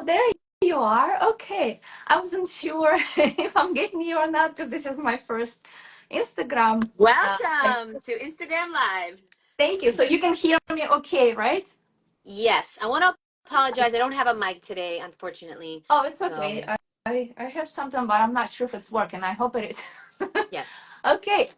there you are. Okay. I wasn't sure if I'm getting you or not because this is my first Instagram. Welcome to Instagram Live. Thank you. So you can hear me okay, right? Yes, I want to apologize. I don't have a mic today, unfortunately. Oh, it's So, okay. I have something, but I'm not sure if it's working. I hope it is. yes. Okay.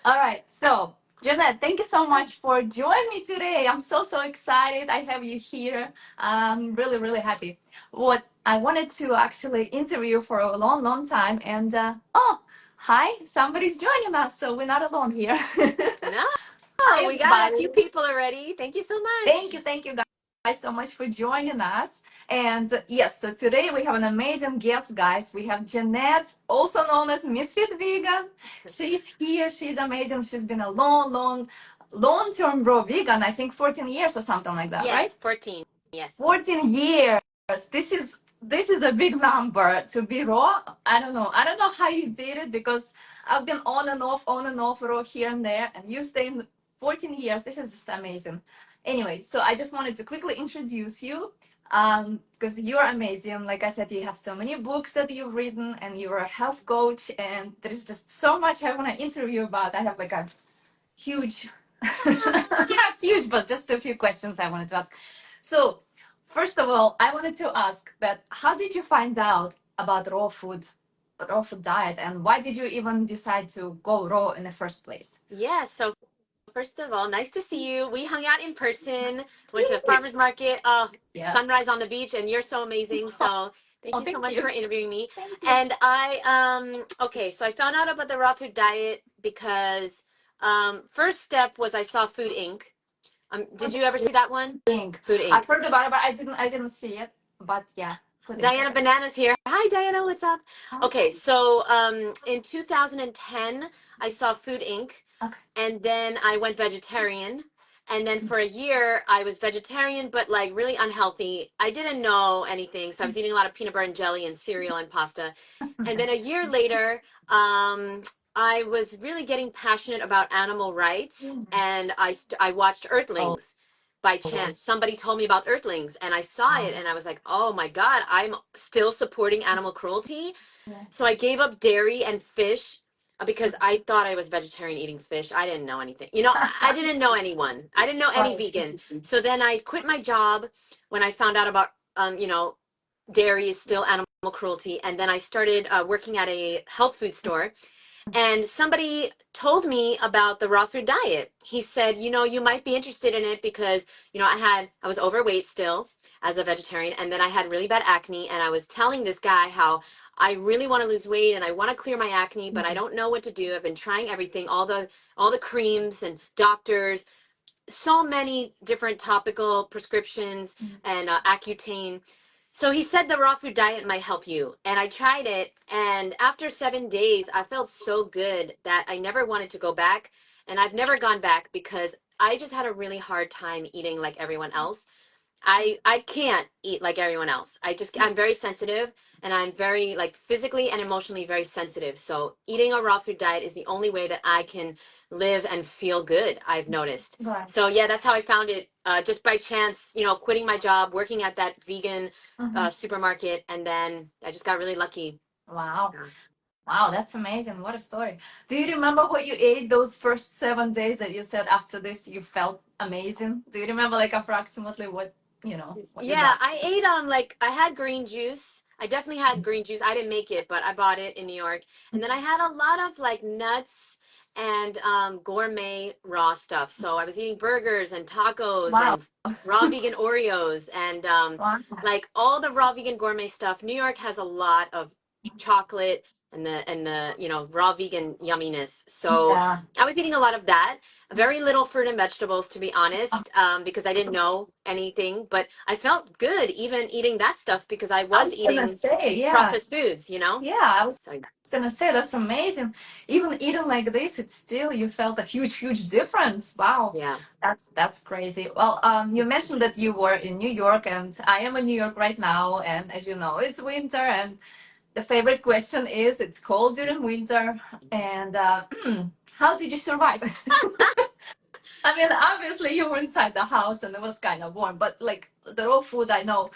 All right. So, Jeanette, thank you so much for joining me today. I'm so excited. I have you here. I'm really happy. What I wanted to actually interview for a long time, and oh, hi, somebody's joining us, so we're not alone here. No, Hi, we got a everybody. few people already. Thank you so much. Thank you guys so much for joining us. And yes, so today we have an amazing guest, guys. We have Jeanette, also known as Ms.FitVegan. She's here. She's amazing. She's been a long-term raw vegan. I think 14 years or something like that, right? Yes, 14. Yes. 14 years. This is a big number to be raw. I don't know. I don't know how you did it because I've been on and off raw here and there, and you're staying 14 years. This is just amazing. Anyway, so I just wanted to quickly introduce you because you're amazing. Like I said, you have so many books that you've written, and you're a health coach, and there's just so much I want to interview about. I have like a huge, not huge, but just a few questions I wanted to ask. So, first of all, I wanted to ask that how did you find out about raw food diet, and why did you even decide to go raw in the first place? Yeah, so first of all, nice to see you. We hung out in person, went to the farmer's market, Yes. sunrise on the beach, and you're so amazing. So, thank Oh, you so thank much you. for interviewing me. Thank you. And okay, so I found out about the raw food diet because first step was I saw Food Inc. Did you ever see that one? Inc. Food Inc. I've heard about it, but I didn't see it. But yeah, food Inc. Diana Banana's here. Hi, Diana. What's up? Okay, so in 2010, I saw Food Inc. Okay. And then I went vegetarian. And then for a year, I was vegetarian, but like really unhealthy. I didn't know anything. So I was eating a lot of peanut butter and jelly and cereal and pasta. And then a year later, I was really getting passionate about animal rights. And I watched Earthlings by chance. Somebody told me about Earthlings and I saw it and I was like, oh my God, I'm still supporting animal cruelty. So I gave up dairy and fish because I thought I was vegetarian eating fish. I didn't know anything. I didn't know anyone. I didn't know any vegan. So then I quit my job when I found out about, dairy is still animal cruelty. And then I started working at a health food store. And somebody told me about the raw food diet. He said, you might be interested in it because, I was overweight still as a vegetarian. And then I had really bad acne. And I was telling this guy how I really want to lose weight and I want to clear my acne, but I don't know what to do. I've been trying everything, all the creams and doctors, so many different topical prescriptions and Accutane. So he said the raw food diet might help you. And I tried it. And after 7 days, I felt so good that I never wanted to go back. And I've never gone back because I just had a really hard time eating like everyone else. I can't eat like everyone else. I'm very sensitive and I'm very like physically and emotionally very sensitive. So eating a raw food diet is the only way that I can live and feel good, I've noticed. Right. So yeah, that's how I found it just by chance, quitting my job, working at that vegan supermarket, and then I just got really lucky. Wow. Yeah. Wow, that's amazing. What a story. Do you remember what you ate those first 7 days that you said after this you felt amazing? Do you remember like approximately what you Yeah, got? I ate like I had green juice. I definitely had green juice. I didn't make it, but I bought it in New York. And then I had a lot of like nuts and gourmet raw stuff. So I was eating burgers and tacos Wow. and raw vegan Oreos and Wow. like all the raw vegan gourmet stuff. New York has a lot of chocolate and the raw vegan yumminess. So Yeah. I was eating a lot of that. Very little fruit and vegetables, to be honest, because I didn't know anything. But I felt good even eating that stuff because I I was was gonna eating say, yeah. processed foods, Yeah, I was So gonna say that's amazing. Even eating like this, it's still you felt a huge difference. Wow. yeah. That's crazy. Well, you mentioned that you were in New York, and I am in New York right now, and as you know, it's winter, and the favorite question is, it's cold during winter, and how did you survive? I mean, obviously you were inside the house and it was kind of warm, but like the raw food, I know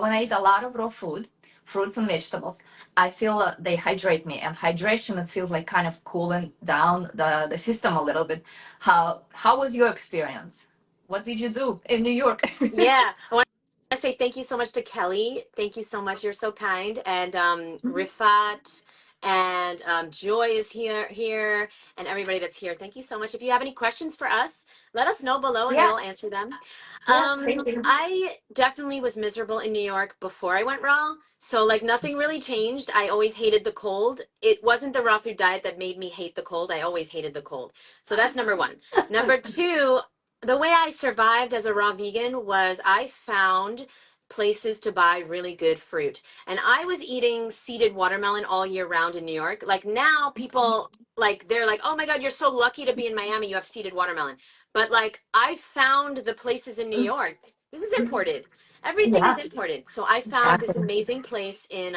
when I eat a lot of raw food, fruits and vegetables, I feel they hydrate me, and hydration, it feels like kind of cooling down the system a little bit. How was your experience? What did you do in New York? Yeah, I want to say thank you so much to Kelly. Thank you so much. You're so kind. And Rifat and Joy is here, and everybody that's here. Thank you so much. If you have any questions for us, let us know below and we'll Yes, answer them. yes, thank you. I definitely was miserable in New York before I went raw. So like nothing really changed. I always hated the cold. It wasn't the raw food diet that made me hate the cold. I always hated the cold. So that's number one. Number two, the way I survived as a raw vegan was I found places to buy really good fruit. And I was eating seeded watermelon all year round in New York. Like now people like they're like, "Oh my God, you're so lucky to be in Miami. You have seeded watermelon." But like I found the places in New York. This is imported. Everything is Yeah, imported. So I found this exactly. amazing place in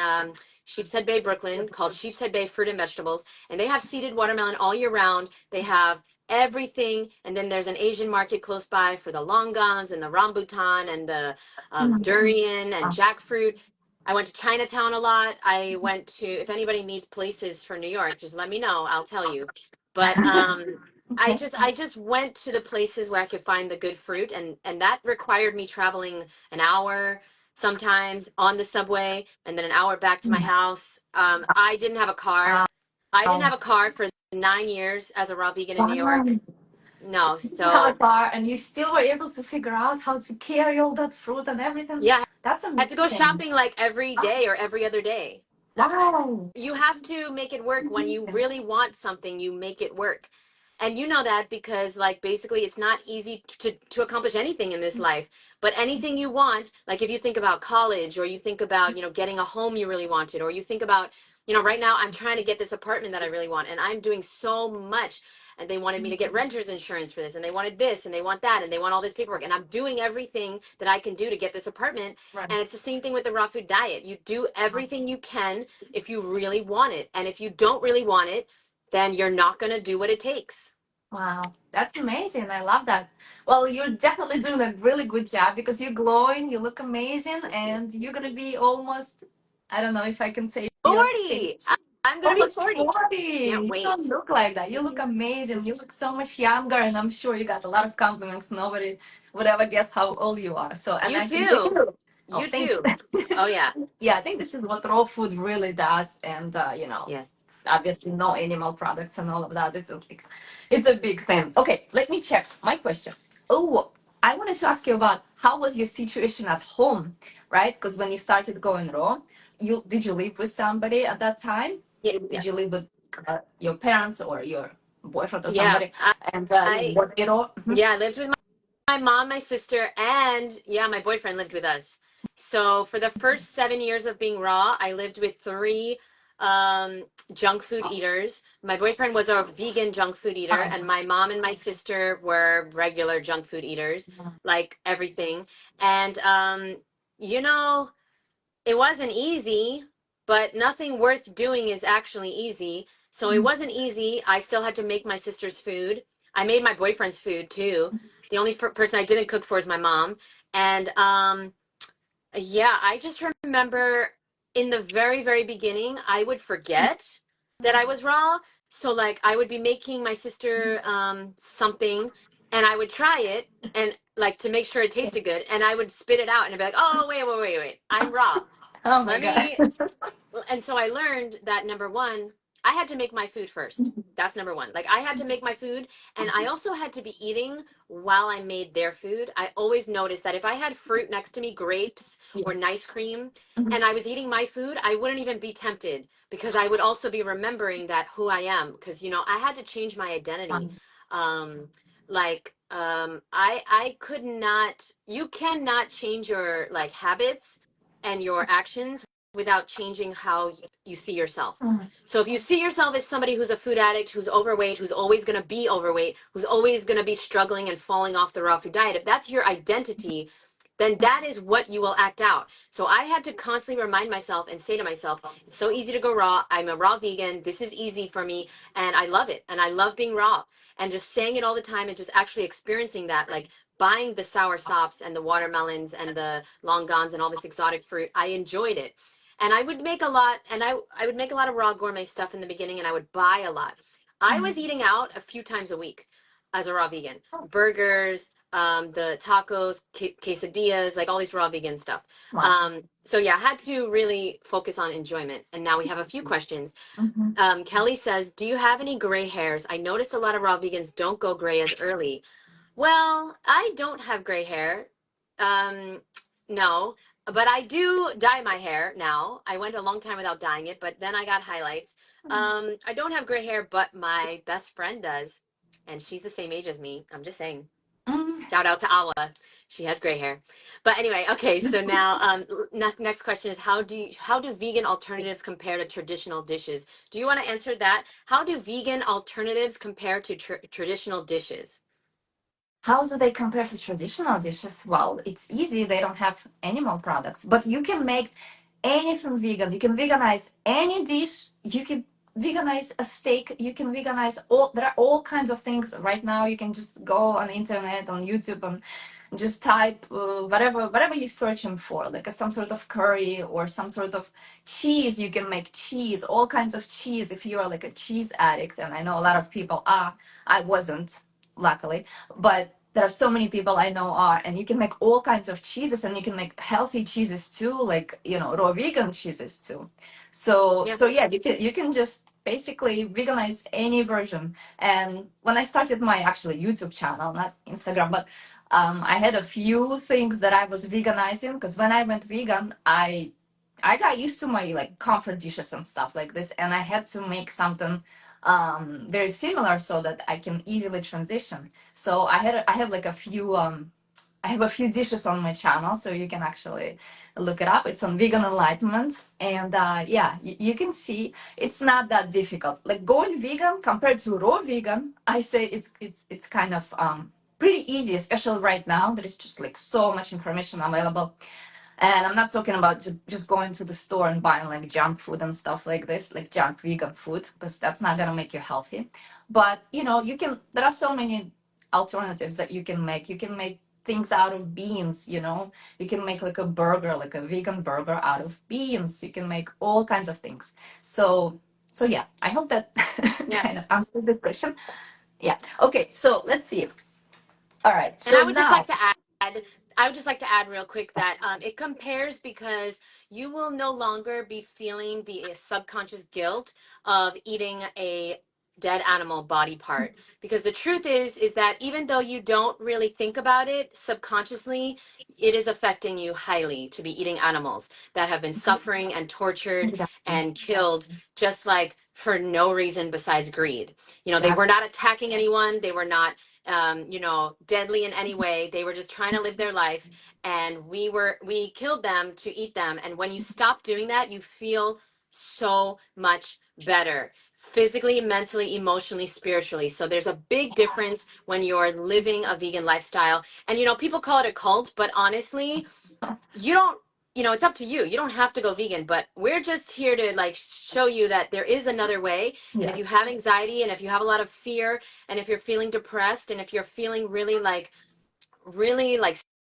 Sheepshead Bay, Brooklyn, called Sheepshead Bay Fruit and Vegetables, and they have seeded watermelon all year round. They have everything, and then there's an Asian market close by for the longans and the rambutan and the durian and jackfruit. I went to Chinatown a lot. I went to, if anybody needs places for New York, just let me know. I'll tell you. But Okay. I just went to the places where I could find the good fruit, and that required me traveling an hour sometimes on the subway and then an hour back to my house. I didn't have a car. Wow. I didn't have a car for 9 years as a raw vegan in New Wow. York. No, You didn't have a so car, and you still were able to figure out how to carry all that fruit and everything. yeah, That's I had to go amazing. shopping like every day or every other day. Wow. You have to make it work. When you really want something, you make it work. And you know that because like basically it's not easy to accomplish anything in this life. But anything you want, like if you think about college or you think about, getting a home you really wanted, or you think about, right now I'm trying to get this apartment that I really want and I'm doing so much, and they wanted me to get renter's insurance for this, and they wanted this and they want that and they want all this paperwork, and I'm doing everything that I can do to get this apartment. Right. And it's the same thing with the raw food diet. You do everything you can if you really want it. And if you don't really want it, then you're not going to do what it takes. Wow, that's amazing. I love that. Well, you're definitely doing a really good job because you're glowing, you look amazing, and you're gonna be almost, I don't know if I can say your 40. age. I'm going to be Almost 40. 40. Can't You don't wait. look like that. You look amazing. You look so much younger, and I'm sure you got a lot of compliments. Nobody would ever guess how old you are. So, and You I think this is, too. oh, You thank too. you. Oh, yeah. Yeah, I think this is what raw food really does. And, Yes. obviously no animal products and all of that. This is like, it's a big thing. Okay, let me check my question. Oh, I wanted to ask you about how was your situation at home, right? Because when you started going raw, did you live with somebody at that time? Did you Yes. live with your parents or your boyfriend or Yeah. somebody? And you I worked it all? Mhm. yeah, I lived with my mom, my sister, and yeah, my boyfriend lived with us. So for the first 7 years of being raw, I lived with three um, junk food eaters. My boyfriend was a vegan junk food eater, Wow. and my mom and my sister were regular junk food eaters, like everything. And you know, it wasn't easy, but nothing worth doing is actually easy. So it wasn't easy. I still had to make my sister's food. I made my boyfriend's food too. The only person I didn't cook for is my mom. And yeah, I just remember in the very, very beginning, I would forget that I was raw. So like I would be making my sister something, and I would try it and like to make sure it tasted good, and I would spit it out and I'd be like, "Oh, wait. I'm raw. Oh my Let God. me." And so I learned that number one, I had to make my food first. That's number one. Like I had to make my food, and I also had to be eating while I made their food. I always noticed that if I had fruit next to me, grapes or nice cream, and I was eating my food, I wouldn't even be tempted because I would also be remembering that who I am. Because I had to change my identity. Um, I could not. You cannot change your like habits and your actions without changing how you see yourself. So if you see yourself as somebody who's a food addict, who's overweight, who's always going to be overweight, who's always going to be struggling and falling off the raw food diet, if that's your identity, then that is what you will act out. So I had to constantly remind myself and say to myself, it's so easy to go raw. I'm a raw vegan. This is easy for me. And I love it. And I love being raw. And just saying it all the time and just actually experiencing that, like buying the sour sops and the watermelons and the longans and all this exotic fruit. I enjoyed it. And I would make a lot, and I would make a lot of raw gourmet stuff in the beginning, and I would buy a lot. I was eating out a few times a week as a raw vegan. Burgers, the tacos, quesadillas, like all these raw vegan stuff. Wow. So yeah, I had to really focus on enjoyment. And now we have a few questions. Kelly says, do you have any gray hairs? I noticed a lot of raw vegans don't go gray as early. Well, I don't have gray hair. Um, no, but I do dye my hair now. I went a long time without dyeing it, but then I got highlights. I don't have gray hair, but my best friend does, and she's the same age as me. I'm just saying. Shout out to Awa. She has gray hair. But anyway, okay, so now next question is how do vegan alternatives compare to traditional dishes? Do you want to answer that? How do vegan alternatives compare to traditional dishes? How do they compare to traditional dishes? Well, it's easy. They don't have animal products, but you can make anything vegan. You can veganize any dish. You can veganize a steak. You can veganize all. There are all kinds of things right now. You can just go on the internet, on YouTube, and just type whatever you're searching for, like some sort of curry or some sort of cheese. You can make cheese, all kinds of cheese. If you are like a cheese addict, and I know a lot of people are. I wasn't, luckily, but there are so many people I know are, and you can make all kinds of cheeses, and you can make healthy cheeses too, like raw vegan cheeses too. So Yeah. so yeah, you can just basically veganize any version. And when I started my actually YouTube channel, not Instagram, but I had a few things that I was veganizing, because when I went vegan, I got used to my like comfort dishes and stuff like this, and I had to make something very similar so that I can easily transition. So I have like a few I have a few dishes on my channel, so you can actually look it up. It's on Vegan Enlightenment, and yeah, you can see it's not that difficult. Like going vegan compared to raw vegan, I say it's kind of pretty easy, especially right now. There is just like so much information available. And I'm not talking about just going to the store and buying like junk food and stuff like this, like junk vegan food, because that's not gonna make you healthy. But there are so many alternatives that you can make. You can make things out of beans, you can make like a burger, like a vegan burger out of beans. You can make all kinds of things. So yeah, I hope that kind of Yes. answered the question. Yeah. Okay, so let's see. All right. And So I would just like now, to add, I would just like to add real quick that it compares because you will no longer be feeling the subconscious guilt of eating a dead animal body part. Because the truth is that even though you don't really think about it subconsciously, it is affecting you highly to be eating animals that have been suffering and tortured exactly. and killed just like for no reason besides greed. They Yeah. were not attacking anyone. They were not deadly in any way. They were just trying to live their life, and we killed them to eat them. And when you stop doing that, you feel so much better physically, mentally, emotionally, spiritually. So there's a big difference when you're living a vegan lifestyle. And people call it a cult, but honestly, you don't it's up to you. You don't have to go vegan, but we're just here to like show you that there is another way. And if Yeah. you have anxiety and if you have a lot of fear and if you're feeling depressed and if you're feeling really like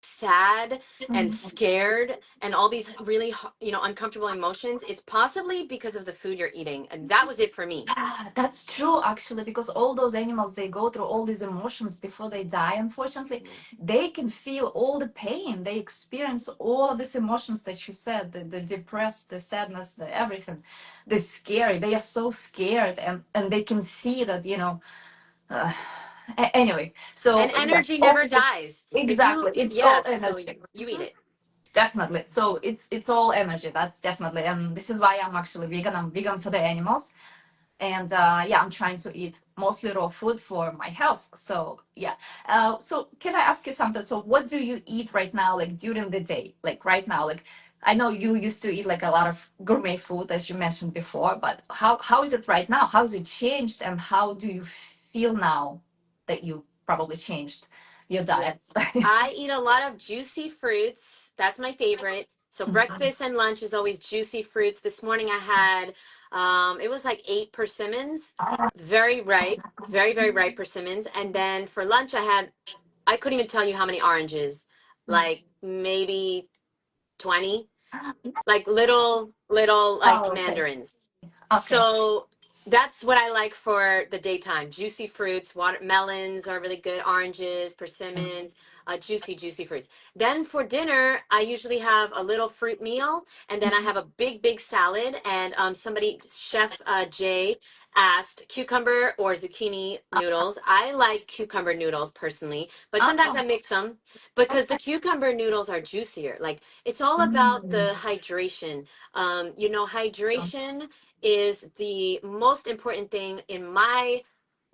sad and scared and all these really uncomfortable emotions, it's possibly because of the food you're eating. And that was it for me. Yeah, that's true actually, because all those animals, they go through all these emotions before they die. Unfortunately, they can feel all the pain. They experience all of these emotions that you said, the depressed, the sadness, the everything, the scary. They are so scared, and they can see that, uh, anyway. And So yes, energy never dies. If you exactly. It's all yes, so energy. you eat it. Definitely. So it's all energy. That's definitely, and this is why I'm actually vegan. I'm vegan for the animals, and yeah, I'm trying to eat mostly raw food for my health. So yeah. So can I ask you something? So what do you eat right now, like during the day, like right now? Like I know you used to eat like a lot of gourmet food, as you mentioned before, but how is it right now? How has it changed, and how do you feel now that you probably changed your diets? Yes. I eat a lot of juicy fruits. That's my favorite. So breakfast and lunch is always juicy fruits. This morning I had it was like 8 persimmons, very ripe, very, very ripe persimmons. And then for lunch I had I couldn't even tell you how many oranges, like maybe 20, like little like Oh, okay. mandarins. Okay. So that's what I like for the daytime. Juicy fruits, watermelons are really good, oranges, persimmons, juicy fruits. Then for dinner, I usually have a little fruit meal, and then I have a big salad. And somebody, Chef Jay, asked cucumber or zucchini noodles. I like cucumber noodles personally, but sometimes Oh, I mix them because the cucumber noodles are juicier. Like it's all about the mm. hydration. Hydration is the most important thing in my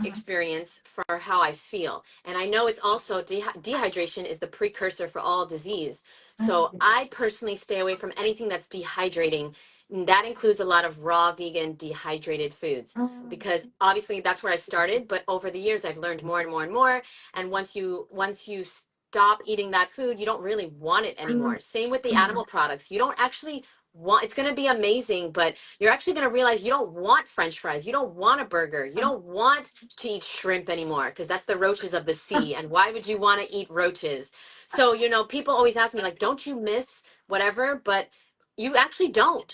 Mhm. experience for how I feel. And I know it's also dehydration is the precursor for all disease. So Mhm. I personally stay away from anything that's dehydrating. And that includes a lot of raw vegan dehydrated foods Mm. because obviously that's where I started, but over the years I've learned more and more and more. And once you stop eating that food, you don't really want it Mm. anymore. Same with the Mm. animal products. You don't actually want, it's going to be amazing, but you're actually going to realize you don't want french fries, you don't want a burger, you don't want to eat shrimp anymore because that's the roaches of the sea, and why would you want to eat roaches? So people always ask me like, don't you miss whatever? But you actually don't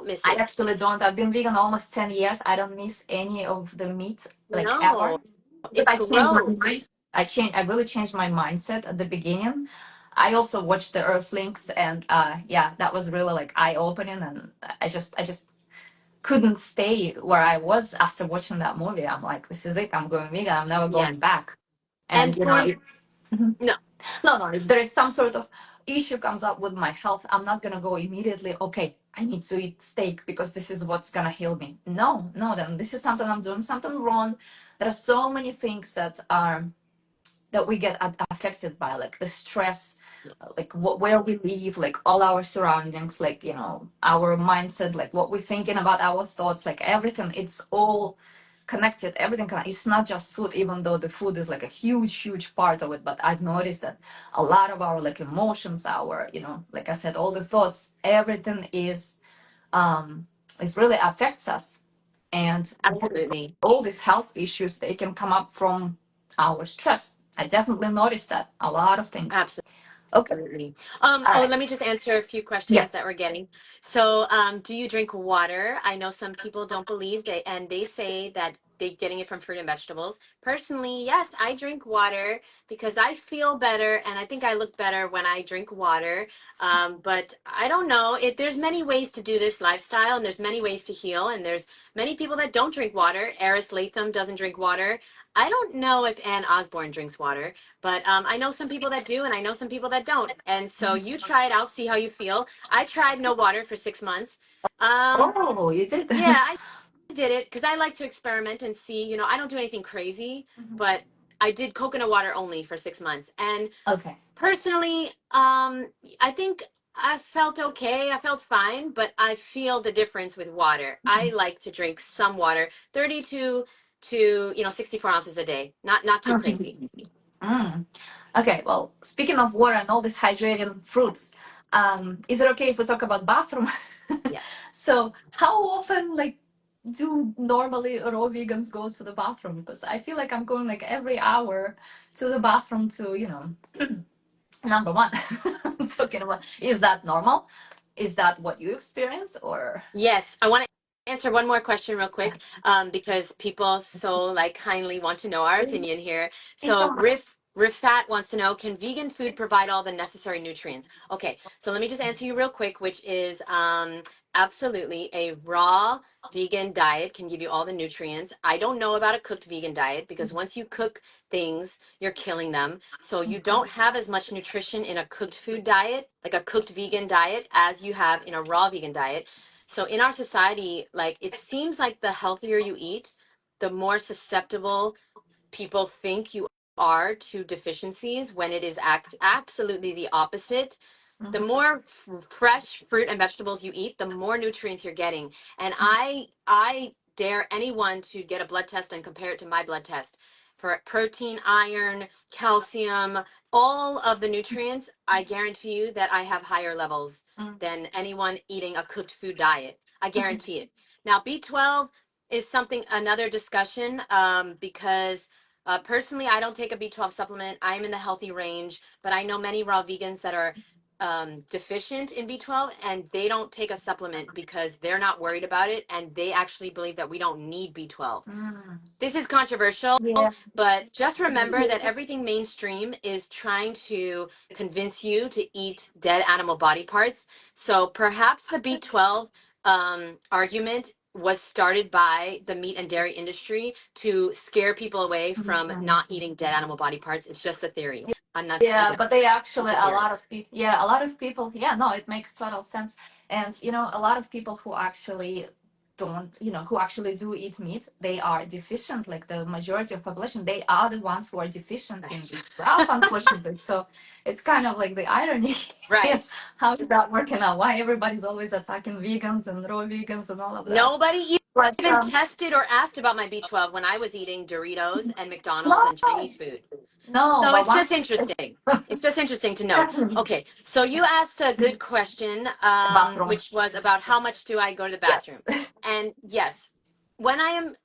miss I it. actually don't. I've been vegan almost 10 years. I don't miss any of the meat, like No, ever. But it's I changed my mind. gross. I really changed my mindset at the beginning. I also watched the Earthlings, and yeah, that was really like eye-opening, and I just couldn't stay where I was after watching that movie. I'm like, this is it. I'm going vegan. I'm never going Yes. back. And And for no. no, no, if there is some sort of issue comes up with my health, I'm not gonna go immediately, okay, I need to eat steak because this is what's gonna heal me. No, no, then this is something I'm doing something wrong. There are so many things that we get affected by, like the stress, Yes. like where we live, like all our surroundings, like our mindset, like what we're thinking about, our thoughts, like everything. It's all connected. Everything it's not just food, even though the food is like a huge part of it. But I've noticed that a lot of our like emotions, our like I said, all the thoughts, everything is it really affects us. And Absolutely. all these health issues, they can come up from our stress. I definitely noticed that a lot of things. Okay. Absolutely. All Oh, right. let me just answer a few questions that Yes. we're getting. So, do you drink water? I know some people don't believe and they say that they're getting it from fruit and vegetables. Personally, yes, I drink water because I feel better and I think I look better when I drink water. But I don't know. There's many ways to do this lifestyle, and there's many ways to heal, and there's many people that don't drink water. Eris Latham doesn't drink water. I don't know if Ann Osborne drinks water. But I know some people that do, and I know some people that don't. And so you try it out, see how you feel. I tried no water for 6 months. Oh, you did. Yeah, I did it because I like to experiment and see. I don't do anything crazy, but I did coconut water only for 6 months. And Okay. personally, I think I felt okay. I felt fine, but I feel the difference with water. I like to drink some water, 32 to 64 ounces a day. Not too crazy. Mm. Okay, well, speaking of water and all these hydrating fruits, is it okay if we talk about bathroom? Yes. So, how often, like, do normally raw vegans go to the bathroom? Because I feel like I'm going like every hour to the bathroom to, number one, talking about, is that normal? Is that what you experience, or? Yes, I want to answer one more question real Yeah. quick, because people so like kindly want to know our opinion here. Thanks so So much. Rifat wants to know, can vegan food provide all the necessary nutrients? Okay, so let me just answer you real quick, which is absolutely a raw vegan diet can give you all the nutrients. I don't know about a cooked vegan diet because once you cook things, you're killing them. So you don't have as much nutrition in a cooked food diet, like a cooked vegan diet, as you have in a raw vegan diet. So in our society, like it seems like the healthier you eat, the more susceptible people think you are to deficiencies when it is absolutely the opposite. The Mhm. more fresh fruit and vegetables you eat, the more nutrients you're getting. And I dare anyone to get a blood test and compare it to my blood test for protein, iron, calcium, all of the nutrients. I guarantee you that I have higher levels Mhm. than anyone eating a cooked food diet. I guarantee it. Now, B12 is something, another discussion, because Personally, I don't take a B12 supplement. I'm in the healthy range, but I know many raw vegans that are deficient in B12 and they don't take a supplement because they're not worried about it and they actually believe that we don't need B12. This is controversial, Yeah. but just remember that everything mainstream is trying to convince you to eat dead animal body parts. So perhaps the B12 argument was started by the meat and dairy industry to scare people away from not eating dead animal body parts. It's just a theory. I'm not, Yeah, but they actually, just a a theory. lot of people, yeah, a lot of people, yeah, no, it makes total sense. And, a lot of people who actually don't, who actually do eat meat, they are deficient, like the majority of population, they are the ones who are deficient in B12, unfortunately. So it's kind of like the irony. Right. How is that working out? Why everybody's always attacking vegans and raw vegans and all of that? Nobody But even tested or asked about my B12 when I was eating Doritos and McDonald's no, and Chinese food. no, So but it's just once it's interesting. It's just interesting to know. definitely Okay, so you asked a good question, the bathroom. which was about how much do I go to the bathroom? Yes. And yes, when I am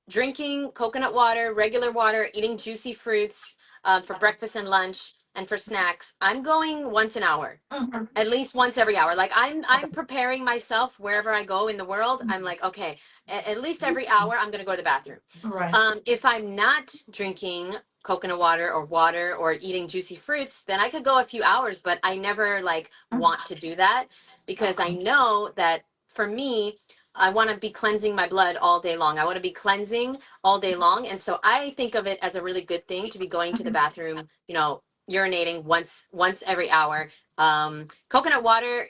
drinking coconut water, regular water, eating juicy fruits for breakfast and lunch, and for snacks, I'm going once an hour, Mhm. at least once every hour. Like I'm preparing myself wherever I go in the world. I'm like, okay, at least every hour I'm gonna go to the bathroom. Right. If I'm not drinking coconut water or eating juicy fruits, then I could go a few hours, but I never like want to do that because I Okay. know that for me, I want to be cleansing my blood all day long. I want to be cleansing all day long. And so I think of it as a really good thing to be going to the bathroom, urinating once every hour. Coconut water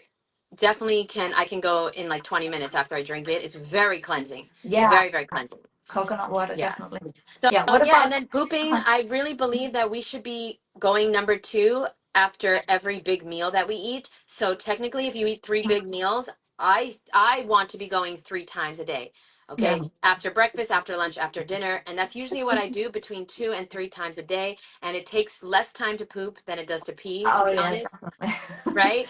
definitely I can go in like 20 minutes after I drink it. It's very cleansing. Yeah, Very, very cleansing. coconut water Yeah. definitely. So Yeah. What yeah, and about? then pooping, Uh-huh. I really believe that we should be going number two after every big meal that we eat. So technically, if you eat three big meals, I want to be going 3 times a day. Yeah. Okay, after breakfast, after lunch, after dinner, and that's usually what I do between 2 and 3 times a day. And it takes less time to poop than it does to pee, to Oh be yeah, honest, definitely. right?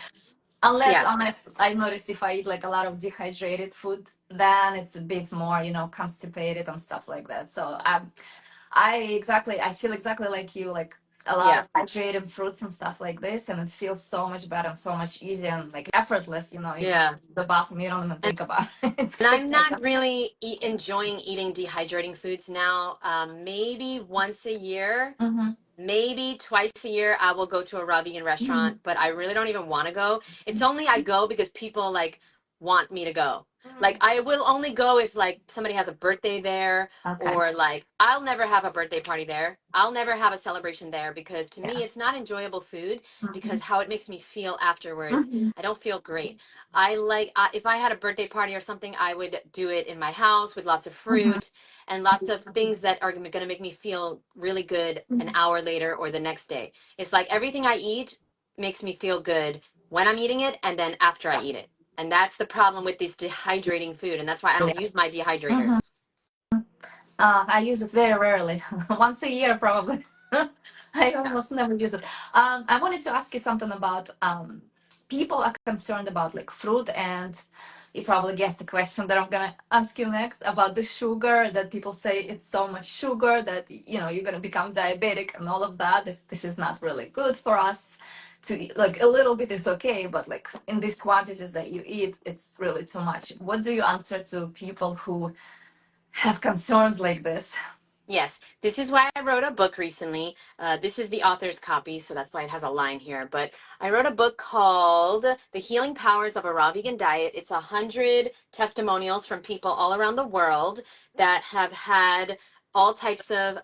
unless Yeah, unless I noticed if I eat like a lot of dehydrated food, then it's a bit more, constipated and stuff like that. So I feel exactly like you, like a lot yeah, of hydrated fruits and stuff like this, and it feels so much better and so much easier and like effortless. You just yeah. go to the bathroom, you don't even think about it. It's And I'm quick not digest. really enjoying eating dehydrating foods now. Maybe once a year, Mm-hmm. maybe twice a year, I will go to a raw vegan restaurant, but I really don't even want to go. It's only I go because people like want me to go. Like I will only go if like somebody has a birthday there Okay. or like I'll never have a birthday party there. I'll never have a celebration there because to Yeah. me it's not enjoyable food Mm-hmm. because how it makes me feel afterwards. Mm-hmm. I don't feel great. I like if I had a birthday party or something, I would do it in my house with lots of fruit and lots of things that are going to make me feel really good an hour later or the next day. It's like everything I eat makes me feel good when I'm eating it and then after I eat it. And that's the problem with this dehydrating food. And that's why I don't use my dehydrator. Mm-hmm. I use it very rarely, once a year probably. I Yeah. almost never use it. I wanted to ask you something about people are concerned about like fruit, and you probably guessed the question that I'm gonna ask you next about the sugar. That people say it's so much sugar that you're gonna become diabetic and all of that. This is not really good for us. To eat. Like a little bit is okay, but like in these quantities that you eat, it's really too much. What do you answer to people who have concerns like this? Yes, this is why I wrote a book recently. This is the author's copy, so that's why it has a line here. But I wrote a book called The Healing Powers of a Raw Vegan Diet. It's 100 testimonials from people all around the world that have had all types of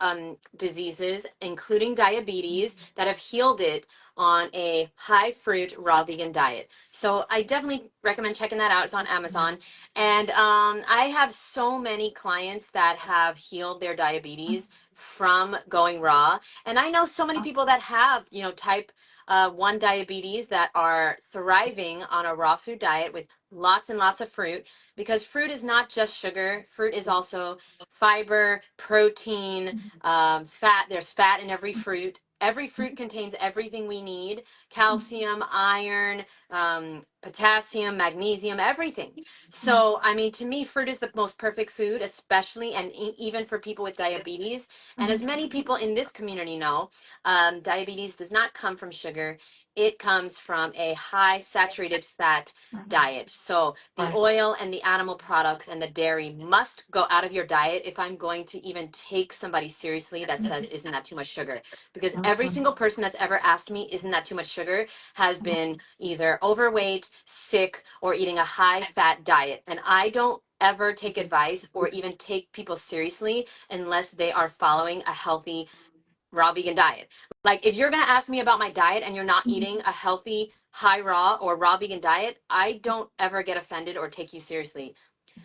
diseases, including diabetes, that have healed it on a high fruit raw vegan diet. So I definitely recommend checking that out. It's on Amazon. And I have so many clients that have healed their diabetes from going raw. And I know so many people that have, type 1 diabetes that are thriving on a raw food diet with lots and lots of fruit because fruit is not just sugar. Fruit is also fiber, protein, fat. There's fat in every fruit. Every fruit contains everything we need: calcium, iron, potassium, magnesium, everything. So, I mean, to me, fruit is the most perfect food, especially and even for people with diabetes. And as many people in this community know, diabetes does not come from sugar. It comes from a high saturated fat diet. So the Right. oil and the animal products and the dairy must go out of your diet if I'm going to even take somebody seriously that says, isn't that too much sugar? Because every single person that's ever asked me, isn't that too much sugar, has been either overweight, sick, or eating a high fat diet. And I don't ever take advice or even take people seriously unless they are following a healthy raw vegan diet. Like if you're going to ask me about my diet and you're not eating a healthy high raw or raw vegan diet, I don't ever get offended or take you seriously.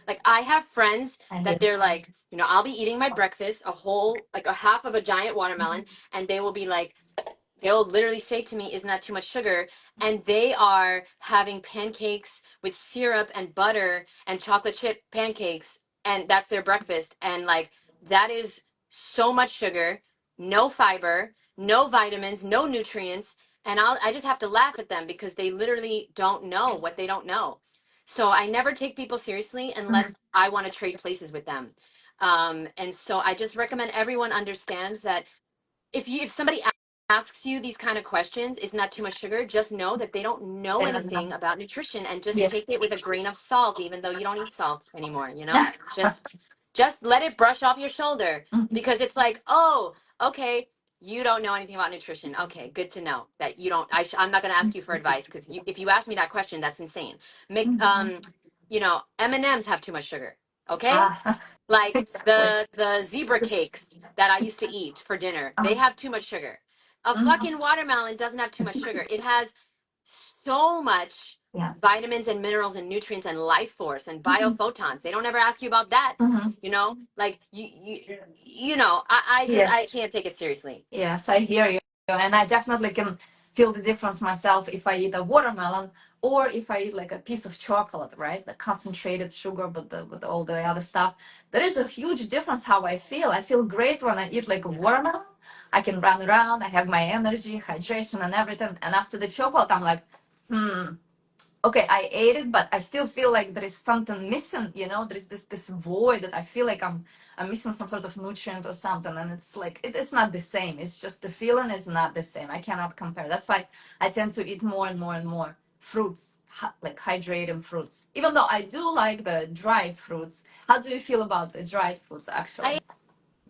Like I have friends I that hear. they're like, I'll be eating my breakfast, a whole, like a half of a giant watermelon, and they will be like, they'll literally say to me, isn't that too much sugar? And they are having pancakes with syrup and butter and chocolate chip pancakes, and that's their breakfast. And like, that is so much sugar, no fiber, no vitamins, no nutrients. And I just have to laugh at them because they literally don't know what they don't know. So I never take people seriously unless I want to trade places with them. And so I just recommend everyone understands that if somebody asks you these kind of questions, isn't that too much sugar? Just know that they don't know I don't know. anything about nutrition, and just Yeah. take it with a grain of salt, even though you don't eat salt anymore, Just let it brush off your shoulder, because it's like, oh, okay, you don't know anything about nutrition. Okay, good to know that you don't. I'm not going to ask you for advice, because if you ask me that question, that's insane. Make M&Ms have too much sugar. Okay, Ah, like exactly. the zebra cakes that I used to eat for dinner, they Um, have too much sugar. A fucking watermelon doesn't have too much sugar. It has so much yeah. vitamins and minerals and nutrients and life force and biophotons. They don't ever ask you about that. Like I Yes. can't take it seriously. Yes, I hear you. And I definitely can feel the difference myself if I eat a watermelon or if I eat like a piece of chocolate, right? The concentrated sugar, but with all the other stuff. There is a huge difference how I feel. I feel great when I eat like a watermelon. I can run around, I have my energy, hydration, and everything. And after the chocolate, I'm like, okay, I ate it, but I still feel like there is something missing. There is this void that I feel like I'm missing some sort of nutrient or something, and it's like it's not the same. It's just the feeling is not the same. I cannot compare. That's why I tend to eat more and more and more fruits, like hydrated fruits. Even though I do like the dried fruits. How do you feel about the dried fruits? I Actually,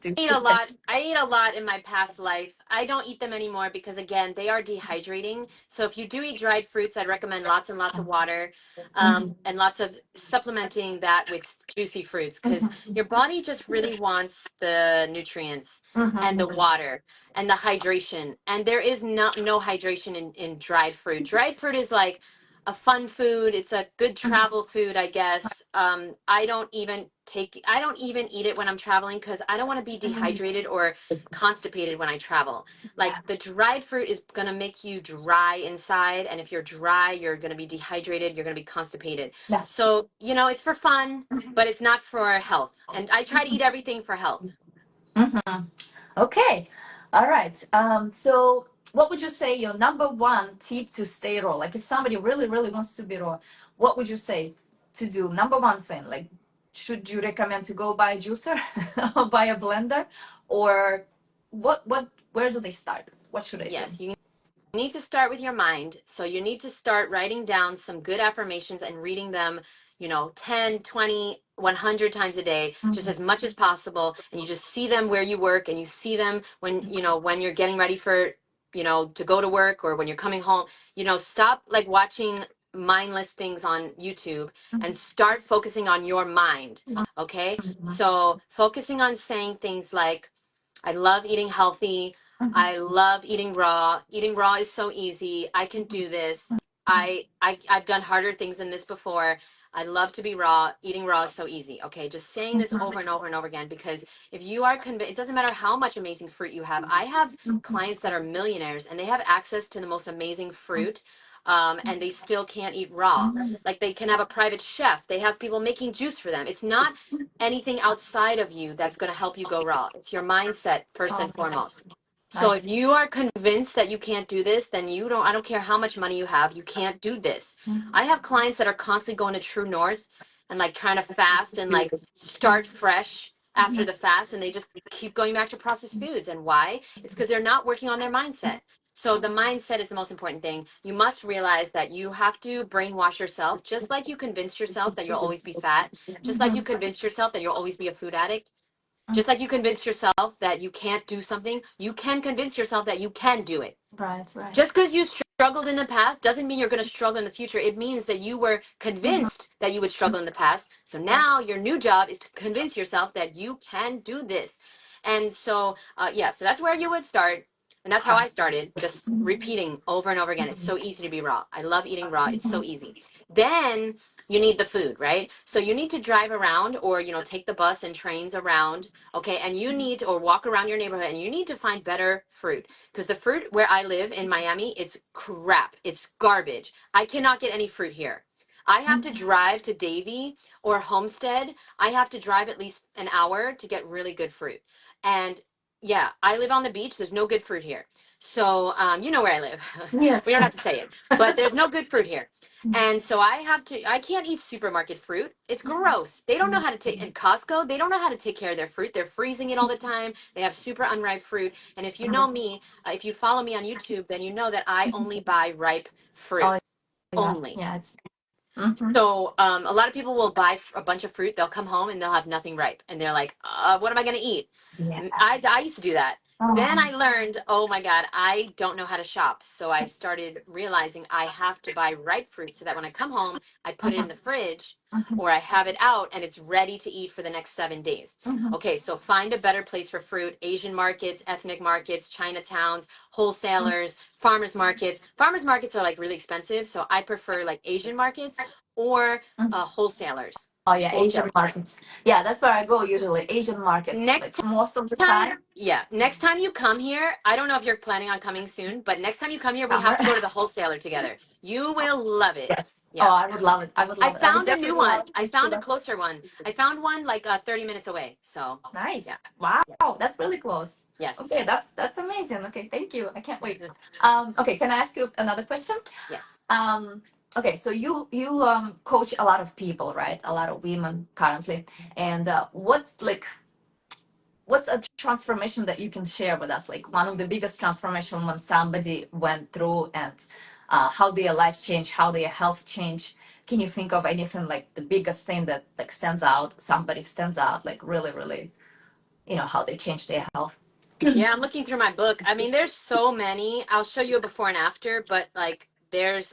do you ate see a lot. this? I ate a lot in my past life. I don't eat them anymore because, again, they are dehydrating. So if you do eat dried fruits, I'd recommend lots and lots of water, and lots of supplementing that with juicy fruits, because your body just really wants the nutrients and the water and the hydration. And there is no hydration in dried fruit. Dried fruit is like a fun food. It's a good travel food, I guess. I don't even eat it when I'm traveling because I don't want to be dehydrated or constipated when I travel. Like the dried fruit is going to make you dry inside. And if you're dry, you're going to be dehydrated. You're going to be constipated. That's true. So, it's for fun, but it's not for health. And I try to eat everything for health. Okay. All right. So what would you say your number one tip to stay raw? Like if somebody really, really wants to be raw, what would you say to do? Number one thing, like should you recommend to go buy a juicer or buy a blender? Or where do they start? What should I do? Yes, you need to start with your mind. So you need to start writing down some good affirmations and reading them, 10, 20, 100 times a day, just as much as possible. And you just see them where you work, and you see them when you're getting ready for, to go to work, or when you're coming home. Stop like watching mindless things on YouTube and start focusing on your mind. Okay. So focusing on saying things like, I love eating healthy. I love eating raw. Eating raw is so easy. I can do this. I've done harder things than this before. I love to be raw. Eating raw is so easy. Okay, just saying this over and over and over again, because if you are convinced, it doesn't matter how much amazing fruit you have. I have clients that are millionaires and they have access to the most amazing fruit, and they still can't eat raw. Like they can have a private chef. They have people making juice for them. It's not anything outside of you that's going to help you go raw. It's your mindset first Oh, and yes. foremost. So Nice. if you are convinced that you can't do this, then I don't care how much money you have, you can't do this. I have clients that are constantly going to True North and like trying to fast and like start fresh after the fast, and they just keep going back to processed foods. And why? It's because they're not working on their mindset. So the mindset is the most important thing. You must realize that you have to brainwash yourself, just like you convinced yourself that you'll always be fat, just like you convinced yourself that you'll always be a food addict. Just like you convinced yourself that you can't do something, you can convince yourself that you can do it. Right, right. Just because you struggled in the past doesn't mean you're going to struggle in the future. It means that you were convinced that you would struggle in the past. So now your new job is to convince yourself that you can do this. And so, yeah, so that's where you would start. And that's how I started, just repeating over and over again. It's so easy to be raw. I love eating raw. It's so easy. Then you need the food, right? So you need to drive around or, take the bus and trains around, okay? And you need or walk around your neighborhood, and you need to find better fruit, because the fruit where I live in Miami, it's crap. It's garbage. I cannot get any fruit here. I have to drive to Davie or Homestead. I have to drive at least an hour to get really good fruit. And yeah, I live on the beach. There's no good fruit here. So, you know where I live. We Yes. don't have to say it, but there's no good fruit here. And so I can't eat supermarket fruit. It's gross. They don't know how to take, in Costco, they don't know how to take care of their fruit. They're freezing it all the time. They have super unripe fruit. And if you know me, if you follow me on YouTube, then you know that I only buy ripe fruit. Oh, yeah. Only. Yeah, it's mhm. So a lot of people will buy a bunch of fruit. They'll come home and they'll have nothing ripe, and they're like, "What am I going to eat?" Yeah. I used to do that. Then Oh, I learned, oh my God, I don't know how to shop. So I started realizing I have to buy ripe fruit so that when I come home, I put it in the fridge or I have it out and it's ready to eat for the next 7 days. Okay, so find a better place for fruit: Asian markets, ethnic markets, Chinatowns, wholesalers, farmers markets. Farmers markets are like really expensive, so I prefer like Asian markets or wholesalers. oh yeah, Asian Wholesalers. markets. Yeah, that's where I go usually. Asian markets, like Next most of the time, time. yeah, next time you come here, I don't know if you're planning on coming soon, but next time you come here, we have Summer. to go to the wholesaler together. You will love it. Yes. Oh, Yeah. I would love it. I would I love it. I would found a new definitely one. love I it. To found a love. closer one. I found one like 30 minutes away. So, yeah. Nice. Wow, Yes. that's really close. Yes. Okay, that's amazing. Okay, thank you. I can't wait. Okay, can I ask you another question? Yes. Okay, so you coach a lot of people, right? A lot of women currently. And what's a transformation that you can share with us? Like one of the biggest transformation when somebody went through, and how their lives change, how their health change. Can you think of anything like the biggest thing that like stands out? Somebody stands out, like really, really, how they change their health. Yeah, I'm looking through my book. I mean, there's so many. I'll show you a before and after, but like there's